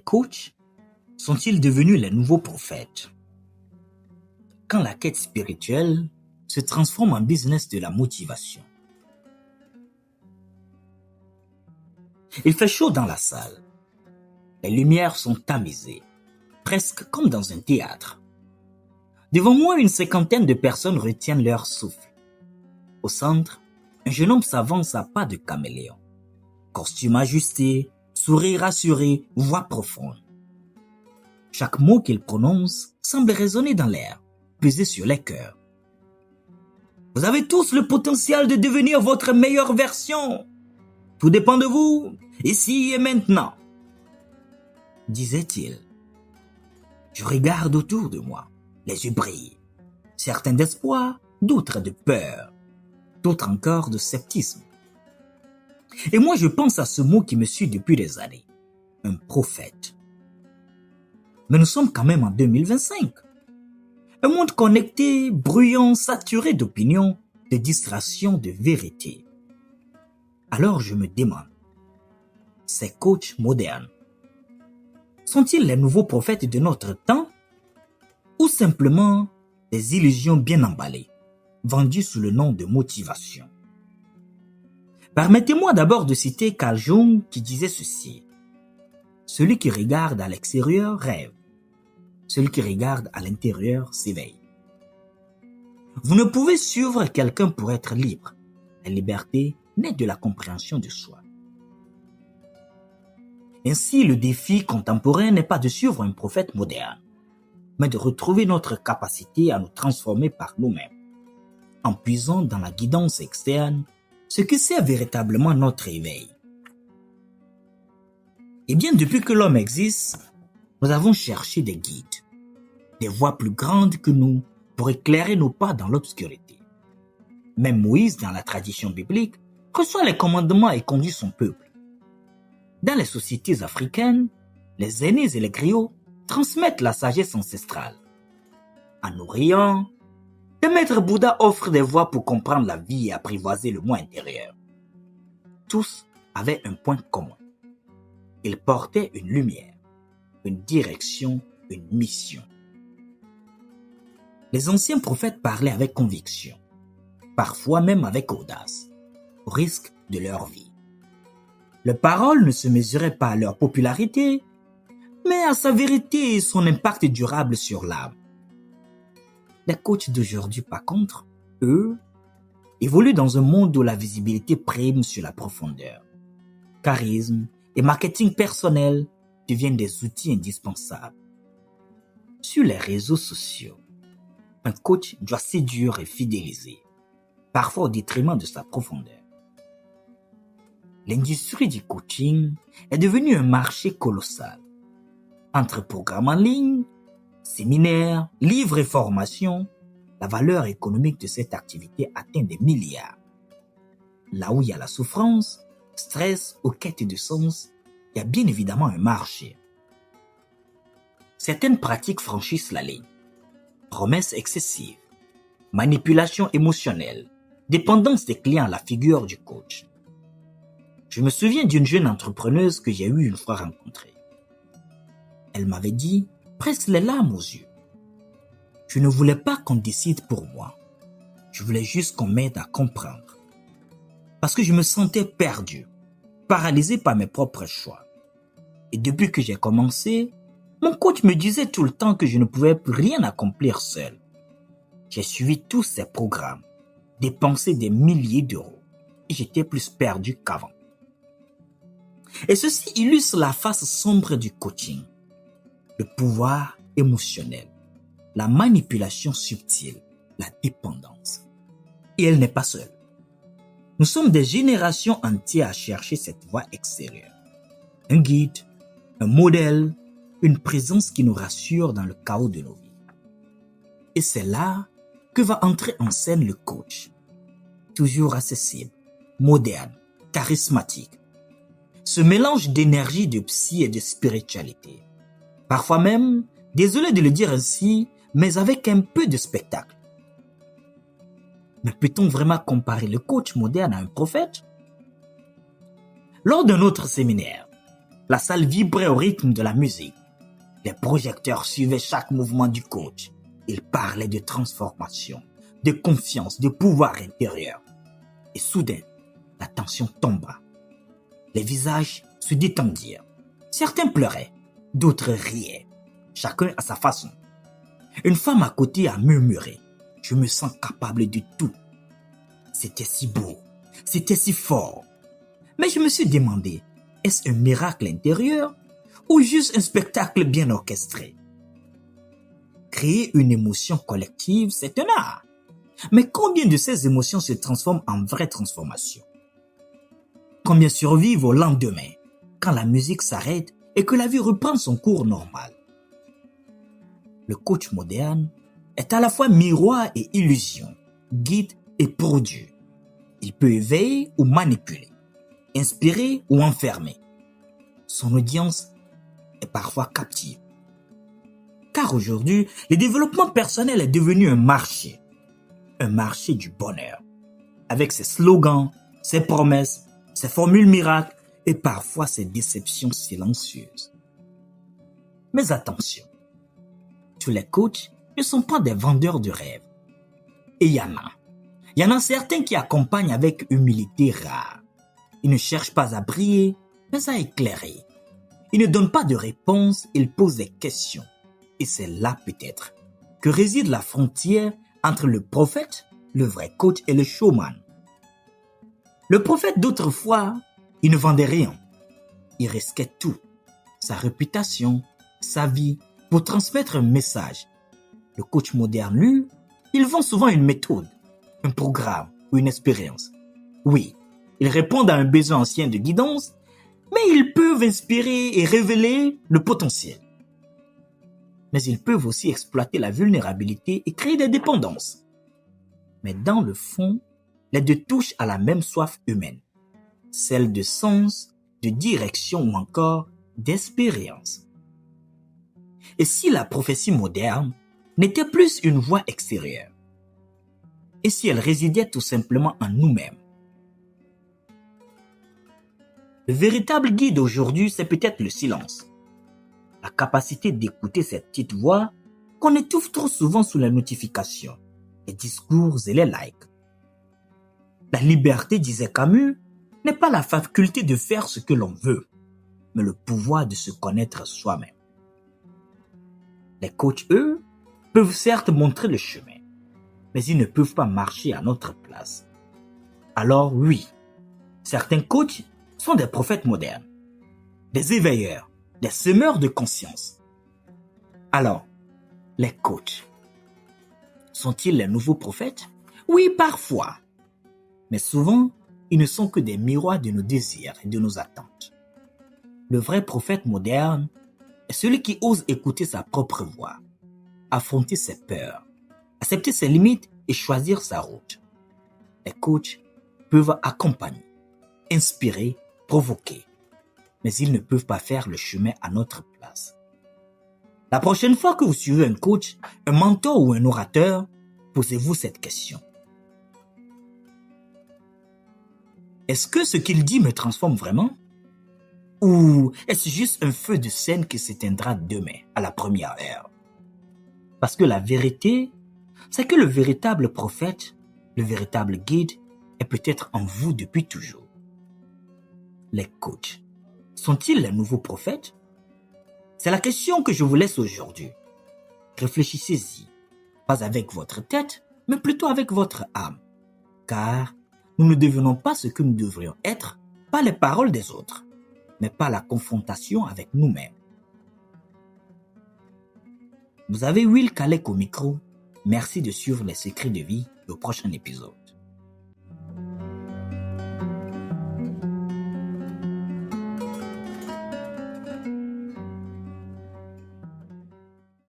coachs sont-ils devenus les nouveaux prophètes? Quand la quête spirituelle se transforme en business de la motivation. Il fait chaud dans la salle. Les lumières sont tamisées, presque comme dans un théâtre. Devant moi, une cinquantaine de personnes retiennent leur souffle. Au centre, un jeune homme s'avance à pas de caméléon. Costume ajusté, sourire rassuré, voix profonde. Chaque mot qu'il prononce semble résonner dans l'air, peser sur les cœurs. Vous avez tous le potentiel de devenir votre meilleure version. Tout dépend de vous, ici et maintenant, disait-il. Je regarde autour de moi, les yeux brillent. Certains d'espoir, d'autres de peur, d'autres encore de sceptisme. Et moi je pense à ce mot qui me suit depuis des années, un prophète. Mais nous sommes quand même en 2025. Un monde connecté, bruyant, saturé d'opinions, de distractions, de vérité. Alors je me demande, ces coachs modernes, sont-ils les nouveaux prophètes de notre temps ou simplement des illusions bien emballées, vendues sous le nom de motivation? Permettez-moi d'abord de citer Carl Jung qui disait ceci. Celui qui regarde à l'extérieur rêve. Celui qui regarde à l'intérieur s'éveille. Vous ne pouvez suivre quelqu'un pour être libre. La liberté naît de la compréhension de soi. Ainsi, le défi contemporain n'est pas de suivre un prophète moderne, mais de retrouver notre capacité à nous transformer par nous-mêmes, en puisant dans la guidance externe ce qui sert véritablement notre éveil. Eh bien, depuis que l'homme existe, nous avons cherché des guides, des voies plus grandes que nous pour éclairer nos pas dans l'obscurité. Même Moïse, dans la tradition biblique, reçoit les commandements et conduit son peuple. Dans les sociétés africaines, les aînés et les griots transmettent la sagesse ancestrale. En Orient, le maître Bouddha offre des voies pour comprendre la vie et apprivoiser le moi intérieur. Tous avaient un point commun. Ils portaient une lumière, une direction, une mission. Les anciens prophètes parlaient avec conviction, parfois même avec audace, au risque de leur vie. Leurs paroles ne se mesuraient pas à leur popularité, mais à sa vérité et son impact durable sur l'âme. Les coachs d'aujourd'hui, par contre, eux, évoluent dans un monde où la visibilité prime sur la profondeur. Charisme et marketing personnel deviennent des outils indispensables. Sur les réseaux sociaux, un coach doit séduire et fidéliser, parfois au détriment de sa profondeur. L'industrie du coaching est devenue un marché colossal. Entre programmes en ligne, séminaires, livres et formations, la valeur économique de cette activité atteint des milliards. Là où il y a la souffrance, stress ou quête de sens, il y a bien évidemment un marché. Certaines pratiques franchissent la ligne. Promesses excessives, manipulation émotionnelle, dépendance des clients à la figure du coach. Je me souviens d'une jeune entrepreneuse que j'ai eu une fois rencontrée. Elle m'avait dit, presque les larmes aux yeux. Je ne voulais pas qu'on décide pour moi. Je voulais juste qu'on m'aide à comprendre. Parce que je me sentais perdu, paralysé par mes propres choix. Et depuis que j'ai commencé, mon coach me disait tout le temps que je ne pouvais plus rien accomplir seul. J'ai suivi tous ces programmes, dépensé des milliers d'euros, et j'étais plus perdu qu'avant. Et ceci illustre la face sombre du coaching. Le pouvoir émotionnel, la manipulation subtile, la dépendance. Et elle n'est pas seule. Nous sommes des générations entières à chercher cette voie extérieure. Un guide, un modèle, une présence qui nous rassure dans le chaos de nos vies. Et c'est là que va entrer en scène le coach. Toujours accessible, moderne, charismatique. Ce mélange d'énergie, de psy et de spiritualité. Parfois même, désolé de le dire ainsi, mais avec un peu de spectacle. Mais peut-on vraiment comparer le coach moderne à un prophète? Lors d'un autre séminaire, La salle vibrait au rythme de la musique. Les projecteurs suivaient chaque mouvement du coach. Il parlait de transformation, de confiance, de pouvoir intérieur. Et soudain, la tension tomba. Les visages se détendirent. Certains pleuraient, d'autres riaient, chacun à sa façon. Une femme à côté a murmuré « Je me sens capable de tout ». C'était si beau, c'était si fort. Mais je me suis demandé, est-ce un miracle intérieur ou juste un spectacle bien orchestré? Créer une émotion collective, c'est un art. Mais combien de ces émotions se transforment en vraie transformation? Combien survivent au lendemain, quand la musique s'arrête et que la vie reprend son cours normal? Le coach moderne est à la fois miroir et illusion, guide et produit. Il peut éveiller ou manipuler, inspirer ou enfermer. Son audience est parfois captive. Car aujourd'hui, le développement personnel est devenu un marché du bonheur, avec ses slogans, ses promesses, ses formules miracles et parfois ses déceptions silencieuses. Mais attention, tous les coachs ne sont pas des vendeurs de rêves. Et il y en a certains qui accompagnent avec humilité rare. Ils ne cherchent pas à briller, mais à éclairer. Ils ne donnent pas de réponses, ils posent des questions. Et c'est là peut-être que réside la frontière entre le prophète, le vrai coach et le showman. Le prophète d'autrefois, il ne vendait rien. Il risquait tout, sa réputation, sa vie, pour transmettre un message. Le coach moderne, lui, il vend souvent une méthode, un programme ou une expérience. Oui, ils répondent à un besoin ancien de guidance, mais ils peuvent inspirer et révéler le potentiel. Mais ils peuvent aussi exploiter la vulnérabilité et créer des dépendances. Mais dans le fond, les deux touchent à la même soif humaine, celle de sens, de direction ou encore d'expérience. Et si la prophétie moderne n'était plus une voie extérieure? Et si elle résidait tout simplement en nous-mêmes? Le véritable guide aujourd'hui, c'est peut-être le silence. La capacité d'écouter cette petite voix qu'on étouffe trop souvent sous les notifications, les discours et les likes. La liberté, disait Camus, n'est pas la faculté de faire ce que l'on veut, mais le pouvoir de se connaître soi-même. Les coachs, eux, peuvent certes montrer le chemin, mais ils ne peuvent pas marcher à notre place. Alors oui, certains coachs sont des prophètes modernes, des éveilleurs, des semeurs de conscience. Alors, les coachs, sont-ils les nouveaux prophètes? Oui, parfois. Mais souvent, ils ne sont que des miroirs de nos désirs et de nos attentes. Le vrai prophète moderne est celui qui ose écouter sa propre voix, affronter ses peurs, accepter ses limites et choisir sa route. Les coachs peuvent accompagner, inspirer, provoquer, mais ils ne peuvent pas faire le chemin à notre place. La prochaine fois que vous suivez un coach, un mentor ou un orateur, posez-vous cette question. Est-ce que ce qu'il dit me transforme vraiment? Ou est-ce juste un feu de scène qui s'éteindra demain, à la première heure? Parce que la vérité, c'est que le véritable prophète, le véritable guide, est peut-être en vous depuis toujours. Les coachs, sont-ils les nouveaux prophètes? C'est la question que je vous laisse aujourd'hui. Réfléchissez-y, pas avec votre tête, mais plutôt avec votre âme. Car nous ne devenons pas ce que nous devrions être par les paroles des autres, mais par la confrontation avec nous-mêmes. Vous avez Will Kalek au micro. Merci de suivre les secrets de vie au prochain épisode.